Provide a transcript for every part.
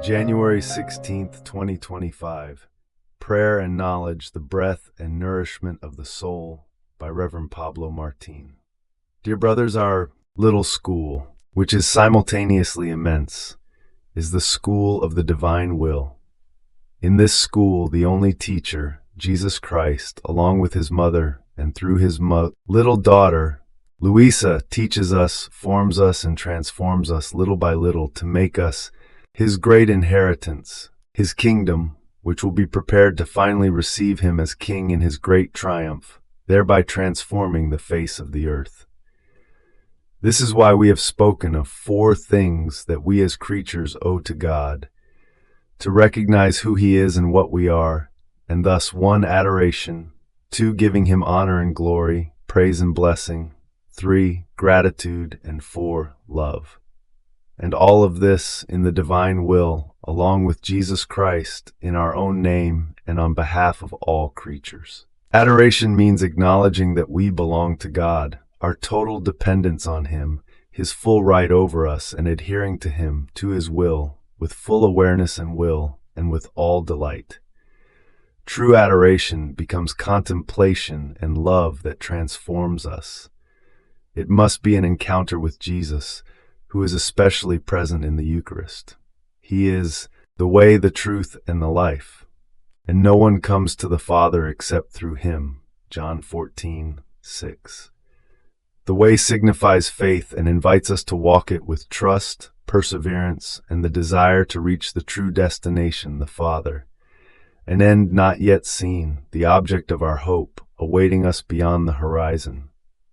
January 16th, 2025. Prayer and Knowledge, the Breath and Nourishment of the Soul by Reverend Pablo Martin. Dear brothers, our little school, which is simultaneously immense, is the school of the divine will. In this school, the only teacher, Jesus Christ, along with his mother and through his little daughter, Luisa, teaches us, forms us, and transforms us little by little to make us his great inheritance, his kingdom, which will be prepared to finally receive him as king in his great triumph, thereby transforming the face of the earth. This is why we have spoken of 4 things that we as creatures owe to God: to recognize who he is and what we are, and thus 1, adoration; 2, giving him honor and glory, praise and blessing; 3, gratitude; and 4, love. And all of this in the divine will, along with Jesus Christ, in our own name and on behalf of all creatures. Adoration means acknowledging that we belong to God, our total dependence on him, his full right over us, and adhering to him, to his will, with full awareness and will, and with all delight. True adoration becomes contemplation and love that transforms us. It must be an encounter with Jesus, who is especially present in the Eucharist. He is the way, the truth, and the life, and no one comes to the Father except through him. John 14:6. The way signifies faith and invites us to walk it with trust, perseverance, and the desire to reach the true destination, the Father, an end not yet seen, the object of our hope, awaiting us beyond the horizon.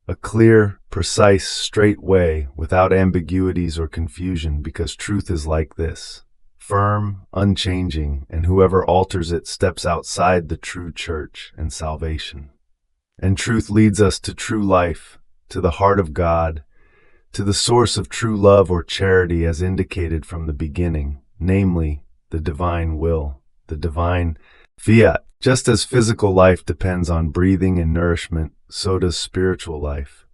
A clear, precise, straight way, without ambiguities or confusion, because truth is like this: firm, unchanging, and whoever alters it steps outside the true church and salvation. And truth leads us to true life, to the heart of God, to the source of true love or charity as indicated from the beginning, namely, the divine will, the divine fiat. Just as physical life depends on breathing and nourishment, so does spiritual life.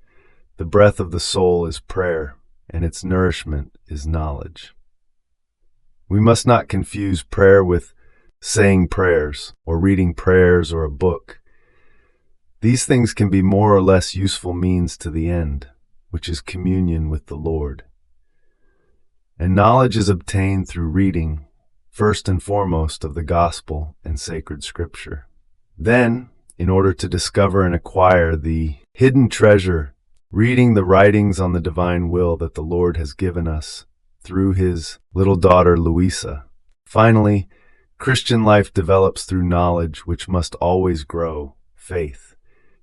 The breath of the soul is prayer, and its nourishment is knowledge. We must not confuse prayer with saying prayers, or reading prayers, or a book. These things can be more or less useful means to the end, which is communion with the Lord. And knowledge is obtained through reading, first and foremost, of the Gospel and sacred Scripture. Then, in order to discover and acquire the hidden treasure, reading the writings on the divine will that the Lord has given us through his little daughter Luisa. Finally, Christian life develops through knowledge, which must always grow, faith.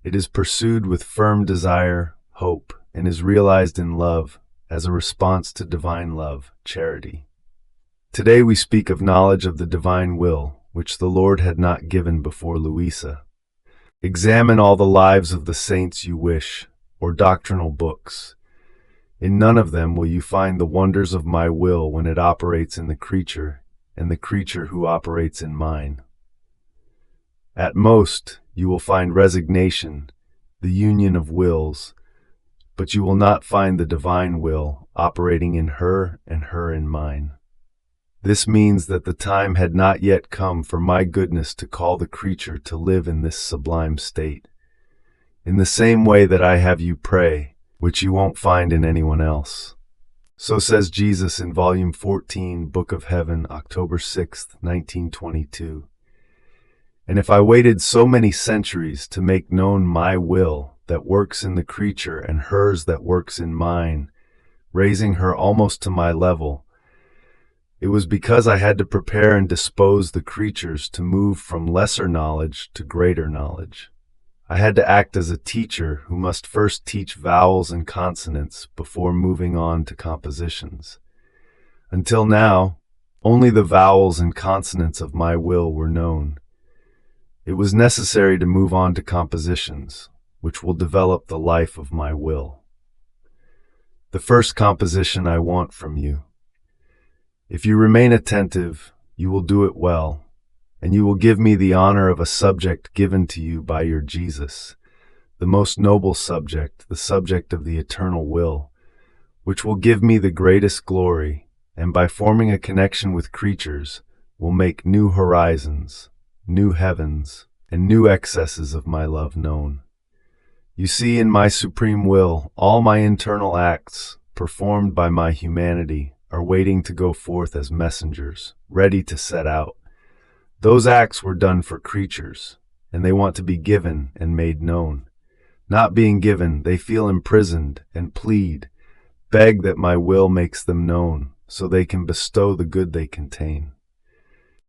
It is pursued with firm desire, hope, and is realized in love as a response to divine love, charity. Today we speak of knowledge of the divine will, which the Lord had not given before Luisa. Examine all the lives of the saints you wish, or doctrinal books. In none of them will you find the wonders of my will when it operates in the creature, and the creature who operates in mine. At most, you will find resignation, the union of wills, but you will not find the divine will operating in her and her in mine. This means that the time had not yet come for my goodness to call the creature to live in this sublime state, in the same way that I have you pray, which you won't find in anyone else. So says Jesus in Volume 14, Book of Heaven, October 6th, 1922. And if I waited so many centuries to make known my will that works in the creature and hers that works in mine, raising her almost to my level, it was because I had to prepare and dispose the creatures to move from lesser knowledge to greater knowledge. I had to act as a teacher who must first teach vowels and consonants before moving on to compositions. Until now, only the vowels and consonants of my will were known. It was necessary to move on to compositions, which will develop the life of my will. The first composition I want from you. If you remain attentive, you will do it well, and you will give me the honor of a subject given to you by your Jesus, the most noble subject, the subject of the eternal will, which will give me the greatest glory, and by forming a connection with creatures, will make new horizons, new heavens, and new excesses of my love known. You see, in my supreme will, all my internal acts, performed by my humanity, are waiting to go forth as messengers, ready to set out. Those acts were done for creatures, and they want to be given and made known. Not being given, they feel imprisoned and plead, beg that my will makes them known, so they can bestow the good they contain.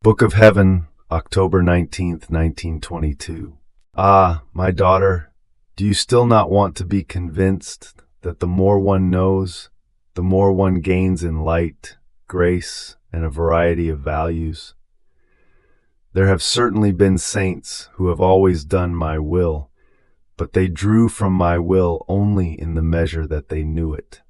Book of Heaven, October 19th, 1922. Ah, my daughter, do you still not want to be convinced that the more one knows, the more one gains in light, grace, and a variety of values? There have certainly been saints who have always done my will, but they drew from my will only in the measure that they knew it.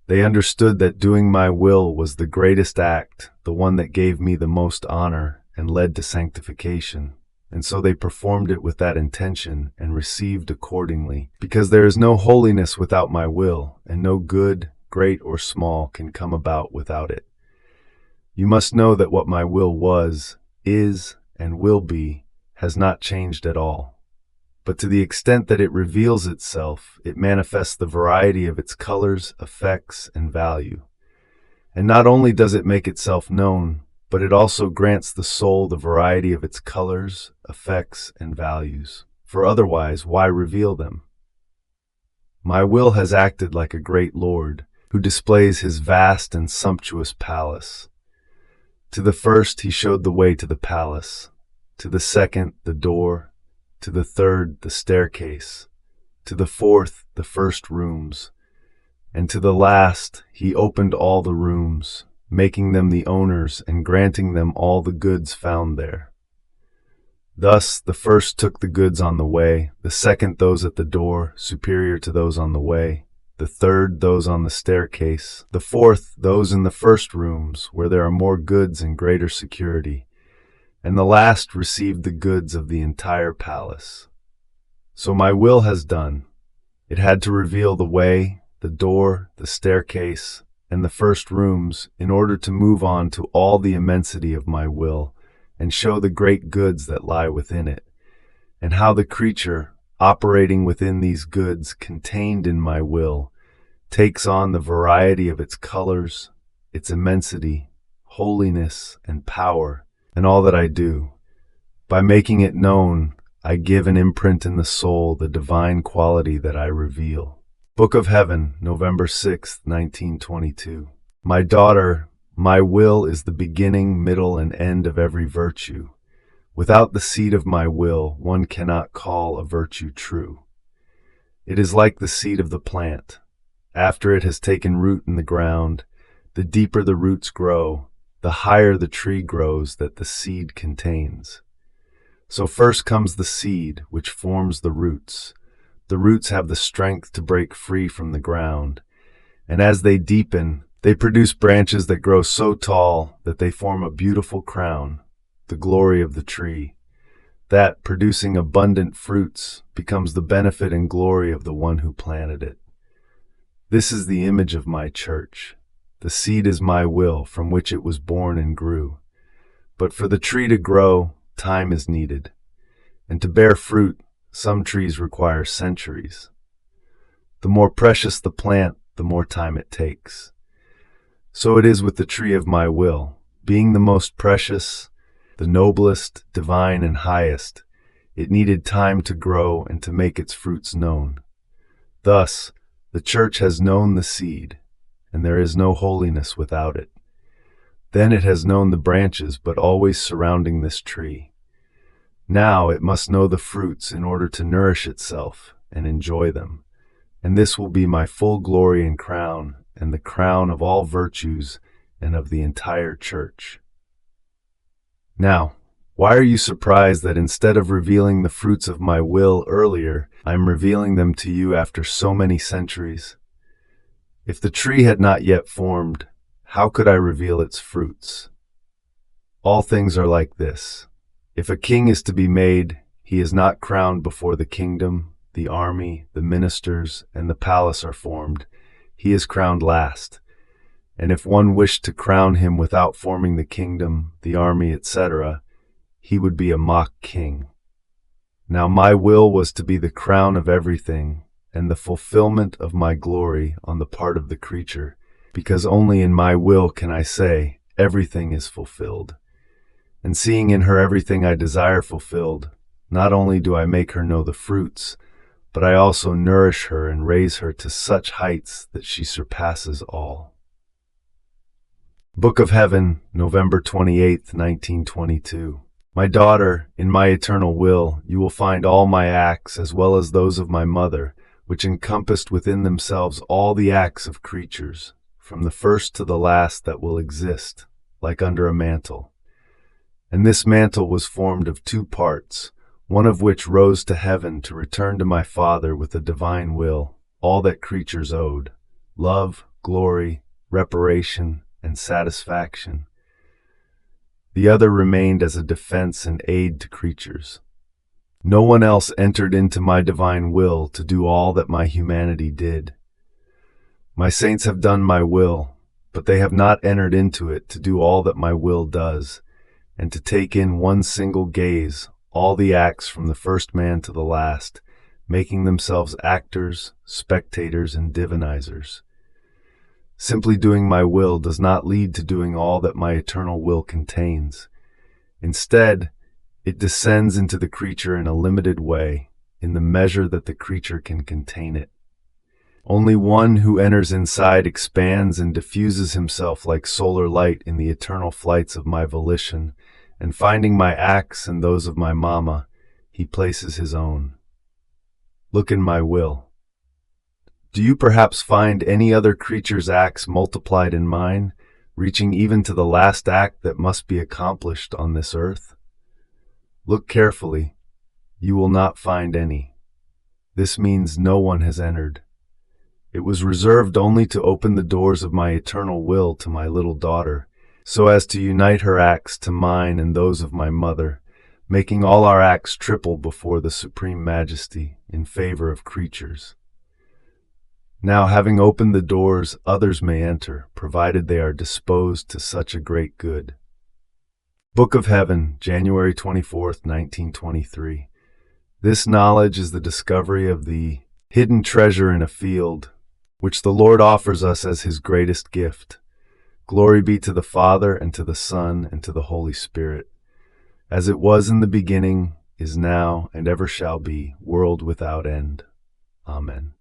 They understood that doing my will was the greatest act, the one that gave me the most honor and led to sanctification, and so they performed it with that intention and received accordingly, because there is no holiness without my will, and no good, great or small, can come about without it. You must know that what my will was, is, and will be, has not changed at all. But to the extent that it reveals itself, it manifests the variety of its colors, effects, and value. And not only does it make itself known, but it also grants the soul the variety of its colors, effects, and values. For otherwise, why reveal them? My will has acted like a great lord, who displays his vast and sumptuous palace. To the first he showed the way to the palace, to the second the door, to the third the staircase, to the fourth the first rooms, and to the last he opened all the rooms, making them the owners and granting them all the goods found there. Thus the first took the goods on the way, the second those at the door, superior to those on the way, the third those on the staircase, the fourth those in the first rooms, where there are more goods and greater security, and the last received the goods of the entire palace. So my will has done. It had to reveal the way, the door, the staircase, and the first rooms in order to move on to all the immensity of my will and show the great goods that lie within it, and how the creature, operating within these goods contained in my will, takes on the variety of its colors, its immensity, holiness, and power, and all that I do. By making it known, I give an imprint in the soul the divine quality that I reveal. Book of Heaven, November 6th, 1922. My daughter, my will is the beginning, middle, and end of every virtue. Without the seed of my will, one cannot call a virtue true. It is like the seed of the plant. After it has taken root in the ground, the deeper the roots grow, the higher the tree grows that the seed contains. So first comes the seed, which forms the roots. The roots have the strength to break free from the ground, and as they deepen, they produce branches that grow so tall that they form a beautiful crown, the glory of the tree, that, producing abundant fruits, becomes the benefit and glory of the one who planted it. This is the image of my church. The seed is my will, from which it was born and grew. But for the tree to grow, time is needed, and to bear fruit, some trees require centuries. The more precious the plant, the more time it takes. So it is with the tree of my will. Being the most precious, the noblest, divine, and highest, it needed time to grow and to make its fruits known. Thus, the church has known the seed, and there is no holiness without it. Then it has known the branches, but always surrounding this tree. Now it must know the fruits in order to nourish itself and enjoy them. And this will be my full glory and crown, and the crown of all virtues and of the entire church. Now, why are you surprised that instead of revealing the fruits of my will earlier, I am revealing them to you after so many centuries? If the tree had not yet formed, how could I reveal its fruits? All things are like this. If a king is to be made, he is not crowned before the kingdom, the army, the ministers, and the palace are formed. He is crowned last. and if one wished to crown him without forming the kingdom, the army, etc., he would be a mock king. Now my will was to be the crown of everything, and the fulfillment of my glory on the part of the creature, because only in my will can I say, everything is fulfilled. And seeing in her everything I desire fulfilled, not only do I make her know the fruits, but I also nourish her and raise her to such heights that she surpasses all. Book of Heaven, November 28, 1922. My daughter, in my eternal will, you will find all my acts as well as those of my mother, which encompassed within themselves all the acts of creatures, from the first to the last that will exist, like under a mantle. And this mantle was formed of 2 parts, one of which rose to heaven to return to my Father with a divine will, all that creatures owed, love, glory, reparation, and satisfaction. The other remained as a defense and aid to creatures. No one else entered into my divine will to do all that my humanity did. My saints have done my will, but they have not entered into it to do all that my will does, and to take in one single gaze all the acts from the first man to the last, making themselves actors, spectators, and divinizers. Simply doing my will does not lead to doing all that my eternal will contains. Instead, it descends into the creature in a limited way, in the measure that the creature can contain it. Only one who enters inside expands and diffuses himself like solar light in the eternal flights of my volition, and finding my acts and those of my mama, he places his own. Look in my will. Do you perhaps find any other creature's acts multiplied in mine, reaching even to the last act that must be accomplished on this earth? Look carefully. You will not find any. This means no one has entered. It was reserved only to open the doors of my eternal will to my little daughter, so as to unite her acts to mine and those of my mother, making all our acts triple before the Supreme Majesty in favor of creatures. Now, having opened the doors, others may enter, provided they are disposed to such a great good. Book of Heaven, January 24th, 1923. This knowledge is the discovery of the hidden treasure in a field, which the Lord offers us as His greatest gift. Glory be to the Father, and to the Son, and to the Holy Spirit, as it was in the beginning, is now, and ever shall be, world without end. Amen.